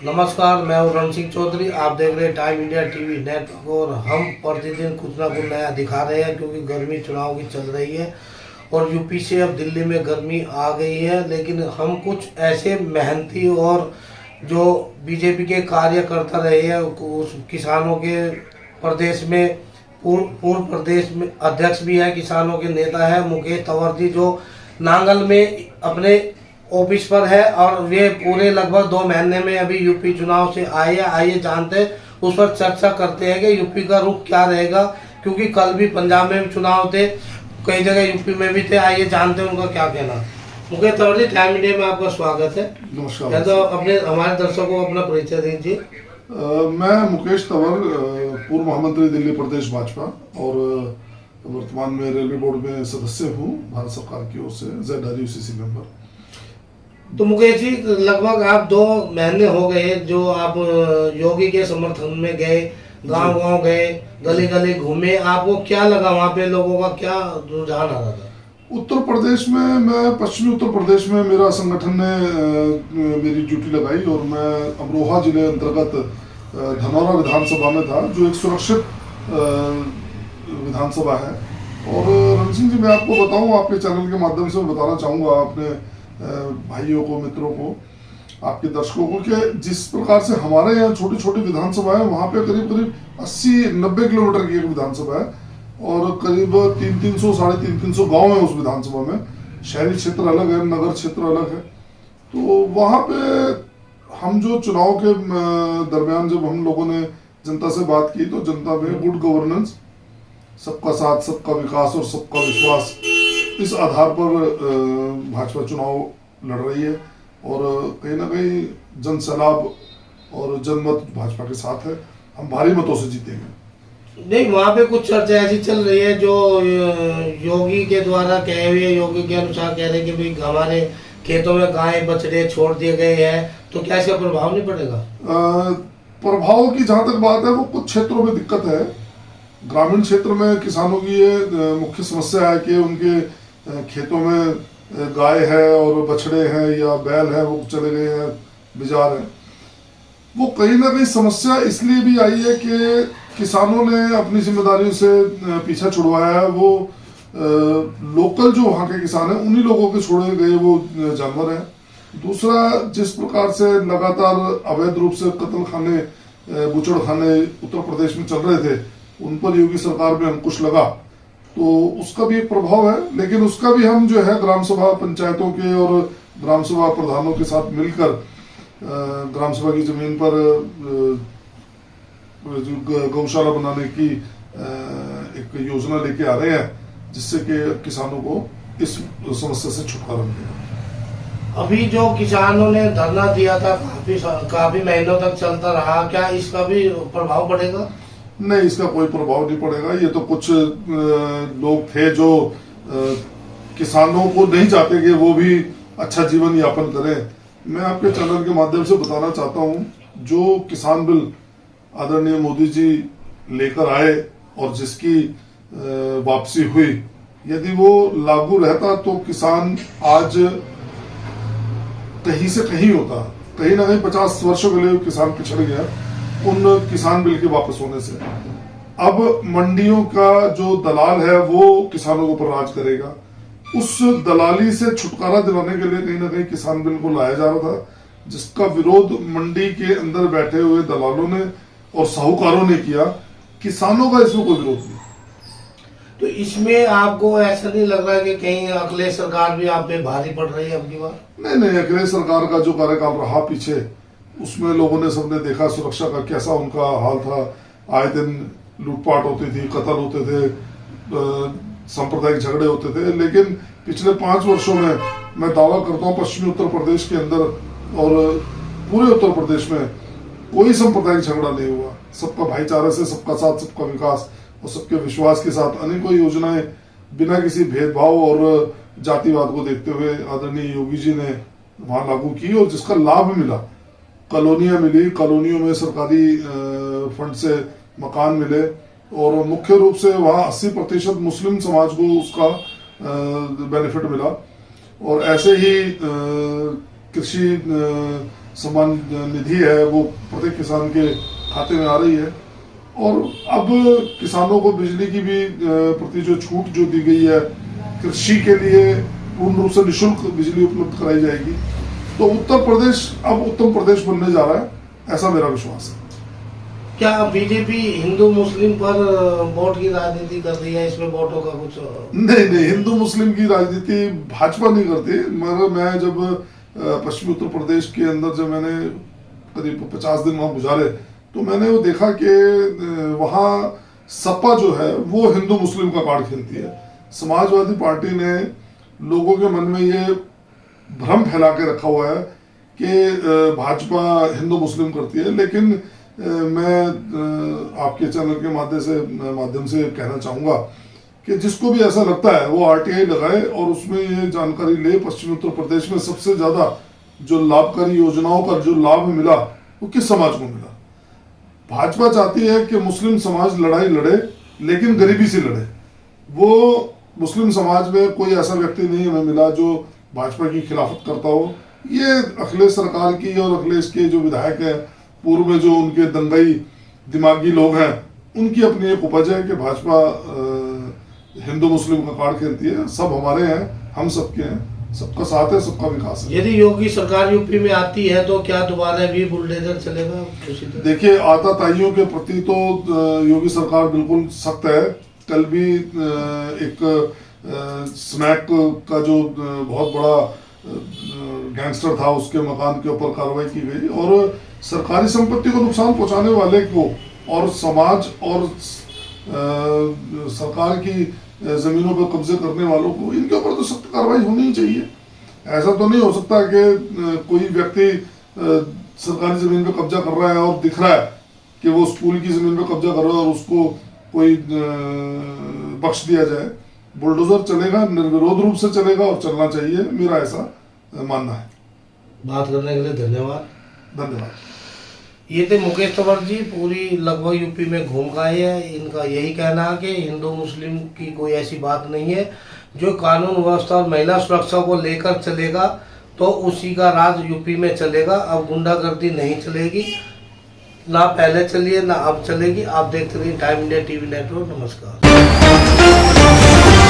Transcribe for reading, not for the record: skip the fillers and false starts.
नमस्कार, मैं हूं रण सिंह चौधरी। आप देख रहे हैं टाइम इंडिया टीवी नेटवर्क और हम प्रतिदिन कुछ ना कुछ नया दिखा रहे हैं क्योंकि गर्मी चुनाव की चल रही है और यूपी से अब दिल्ली में गर्मी आ गई है। लेकिन हम कुछ ऐसे मेहनती और जो बीजेपी के कार्यकर्ता रहे हैं उस किसानों के प्रदेश में पूर्व प्रदेश में अध्यक्ष भी है, किसानों के नेता है मुकेश तंवर जो नांगल में अपने ऑफिस पर है और वे पूरे लगभग 2 महीने में अभी यूपी चुनाव से आए हैं। आइए जानते हैं, उस पर चर्चा करते हैं कि यूपी का रुख क्या रहेगा, क्योंकि कल भी पंजाब में भी चुनाव थे, कई जगह यूपी में भी थे। आइए जानते हैं उनका क्या कहना। मुकेश तंवर जी, टाइम इंडिया में आपका स्वागत है। नमस्कार। तो अपने हमारे दर्शकों को अपना परिचय दीजिए। मैं मुकेश तंवर, पूर्व महामंत्री दिल्ली प्रदेश भाजपा और वर्तमान में रेलवे बोर्ड में सदस्य हूँ भारत सरकार की ओर से, ZRUCC मेंबर। तो मुकेश जी, लगभग आप 2 महीने हो गए जो आप योगी के समर्थन में गए, गांव-गांव गए, गली-गली घूमे। आपको क्या लगा, वहाँ पे लोगों का क्या रुझान आ रहा था? उत्तर प्रदेश में मैं पश्चिमी उत्तर प्रदेश में मेरा संगठन ने मेरी ड्यूटी लगाई और मैं अमरोहा जिले अंतर्गत धनौरा विधानसभा में था, जो एक सुरक्षित विधानसभा है। और रण सिंह जी, मैं आपको बताऊं, आपके चैनल के माध्यम से बताना चाहूँगा अपने भाइयों को, मित्रों को, आपके दर्शकों को, कि जिस प्रकार से हमारे यहाँ छोटी छोटी विधानसभा है, वहाँ पे करीब करीब 80-90 किलोमीटर की एक विधानसभा है और करीब 300 साढ़े 300 गाँव है उस विधानसभा में। शहरी क्षेत्र अलग है, नगर क्षेत्र अलग है। तो वहाँ पे हम जो चुनाव के दरमियान जब हम लोगों ने जनता से बात की, तो जनता में गुड गवर्नेंस, सबका साथ, सबका विकास और सबका विश्वास, इस आधार पर भाजपा चुनाव लड़ रही है और कहीं ना कहीं जन सैलाब और जनमत भाजपा के साथ है। हम भारी मतों से जीतेंगे। नहीं, वहाँ पे कुछ चर्चा ऐसी चल रही है जो योगी के द्वारा कहे हुए, योगी के अनुसार कह रहे हैं कि भाई हमारे खेतों में गाय बछड़े छोड़ दिए गए हैं, तो क्या इसका प्रभाव नहीं पड़ेगा? प्रभाव की जहाँ तक बात है, वो कुछ क्षेत्रों में दिक्कत है। ग्रामीण क्षेत्र में किसानों की ये मुख्य समस्या है कि उनके खेतों में गाय है और बछड़े हैं या बैल है, वो चले गए हैं, बिजार है। वो कहीं ना कहीं समस्या इसलिए भी आई है कि किसानों ने अपनी जिम्मेदारियों से पीछा छुड़वाया है। वो लोकल जो वहाँ के किसान हैं, उन्हीं लोगों के छोड़े गए वो जानवर हैं। दूसरा, जिस प्रकार से लगातार अवैध रूप से कत्ल खाने, बूचड़ खाने उत्तर प्रदेश में चल रहे थे, उन पर योगी सरकार में अंकुश लगा, तो उसका भी एक प्रभाव है। लेकिन उसका भी हम जो है ग्राम सभा पंचायतों के और ग्राम सभा प्रधानों के साथ मिलकर ग्राम सभा की जमीन पर गौशाला बनाने की एक योजना लेके आ रहे हैं, जिससे कि किसानों को इस समस्या से छुटकारा मिलेगा। अभी जो किसानों ने धरना दिया था, काफी महीनों तक चलता रहा, क्या इसका भी प्रभाव पड़ेगा? नहीं, इसका कोई प्रभाव नहीं पड़ेगा। ये तो कुछ लोग थे जो किसानों को नहीं चाहते कि वो भी अच्छा जीवन यापन करें। मैं आपके चैनल के माध्यम से बताना चाहता हूं, जो किसान बिल आदरणीय मोदी जी लेकर आए और जिसकी वापसी हुई, यदि वो लागू रहता तो किसान आज कहीं से कहीं होता। कहीं ना कहीं 50 वर्षों के लिए किसान पिछड़ गया उन किसान बिल के वापस होने से। अब मंडियों का जो दलाल है वो किसानों के ऊपर राज करेगा। उस दलाली से छुटकारा दिलाने के लिए कहीं ना कहीं किसान बिल को लाया जा रहा था, जिसका विरोध मंडी के अंदर बैठे हुए दलालों ने और साहूकारों ने किया। किसानों का इसमें कोई विरोध नहीं। तो इसमें आपको ऐसा नहीं लग रहा कि कहीं अखिलेश सरकार भी आप पे भारी पड़ रही है अब की बार? नहीं, अखिलेश सरकार का जो कार्यकाल रहा पीछे, उसमें लोगों ने सबने देखा सुरक्षा का कैसा उनका हाल था। आए दिन लूटपाट होती थी, कत्ल होते थे, सांप्रदायिक झगड़े होते थे। लेकिन पिछले 5 वर्षों में मैं दावा करता हूँ, पश्चिमी उत्तर प्रदेश के अंदर और पूरे उत्तर प्रदेश में कोई सांप्रदायिक झगड़ा नहीं हुआ। सबका भाईचारे से, सबका साथ, सबका विकास और सबके विश्वास के साथ अनेकों योजनाएं बिना किसी भेदभाव और जातिवाद को देखते हुए आदरणीय योगी जी ने वहां लागू की और जिसका लाभ मिला। कॉलोनियां मिली, कॉलोनियों में सरकारी फंड से मकान मिले और मुख्य रूप से वहाँ 80% मुस्लिम समाज को उसका बेनिफिट मिला। और ऐसे ही कृषि सम्मान निधि है वो प्रत्येक किसान के खाते में आ रही है। और अब किसानों को बिजली की भी प्रति जो छूट जो दी गई है, कृषि के लिए पूर्ण रूप से निःशुल्क बिजली उपलब्ध कराई जाएगी। तो उत्तर प्रदेश अब उत्तम प्रदेश बनने जा रहा है, ऐसा मेरा विश्वास है। क्या बीजेपी हिंदू मुस्लिम पर वोट की राजनीति कर रही है? इसमें वोटों का कुछ नहीं, हिंदू मुस्लिम की राजनीति भाजपा नहीं करती। मगर मैं जब पश्चिमी उत्तर प्रदेश के अंदर जब मैंने करीब 50 दिन वहां गुजारे तो मैंने वो देखा कि वहाँ सपा जो है वो हिंदू मुस्लिम का कार्ड खेलती है। समाजवादी पार्टी ने लोगों के मन में ये भ्रम फैला के रखा हुआ है कि भाजपा हिंदू मुस्लिम करती है। लेकिन मैं आपके चैनल के माध्यम से कहना चाहूँगा कि जिसको भी ऐसा लगता है वो आरटीआई लगाए और उसमें ये जानकारी ले। पश्चिमी उत्तर प्रदेश में सबसे ज़्यादा जो लाभकारी योजनाओं का जो लाभ मिला वो किस समाज को मिला? भाजपा चाहती है कि मुस्लिम समाज लड़ाई लड़े लेकिन गरीबी से लड़े। वो मुस्लिम समाज में कोई ऐसा व्यक्ति नहीं हमें मिला जो भाजपा की खिलाफत करता हो। ये अखिलेश सरकार की और अखिलेश के जो विधायक हैं, पूर्व में जो उनके दंगाई दिमागी लोग हैं, उनकी अपनी एक उपज है कि भाजपा हिंदू मुस्लिम का कार्ड खेलती है। सब हमारे हैं, हम सबके हैं, सबका साथ है, सबका विकास है। यदि योगी सरकार यूपी में आती है तो क्या दोबारा भी बुलडोजर चलेगा? देखिए, आताताइयों के प्रति तो योगी सरकार बिल्कुल सख्त है। कल भी एक स्नैक का जो बहुत बड़ा गैंगस्टर था उसके मकान के ऊपर कार्रवाई की गई और सरकारी संपत्ति को नुकसान पहुंचाने वाले को और समाज और सरकार की जमीनों पर कब्जे करने वालों को, इनके ऊपर तो सख्त कार्रवाई होनी ही चाहिए। ऐसा तो नहीं हो सकता कि कोई व्यक्ति सरकारी जमीन पर कब्जा कर रहा है और दिख रहा है कि वो स्कूल की जमीन पर कब्जा कर रहा है और उसको कोई बख्श दिया जाए। बुलडोजर चलेगा, निर्विरोध रूप से चलेगा और चलना चाहिए, मेरा ऐसा मानना है। बात करने के लिए धन्यवाद। धन्यवाद। ये थे मुकेश तंवर जी, पूरी लगभग यूपी में घूम गए हैं। इनका यही कहना है कि हिंदू मुस्लिम की कोई ऐसी बात नहीं है। जो कानून व्यवस्था और महिला सुरक्षा को लेकर चलेगा तो उसी का राज यूपी में चलेगा। अब गुंडागर्दी नहीं चलेगी, ना पहले चलिए ना अब चलेगी। आप देखते रहिए टाइम इंडिया टीवी नेटवर्क। नमस्कार।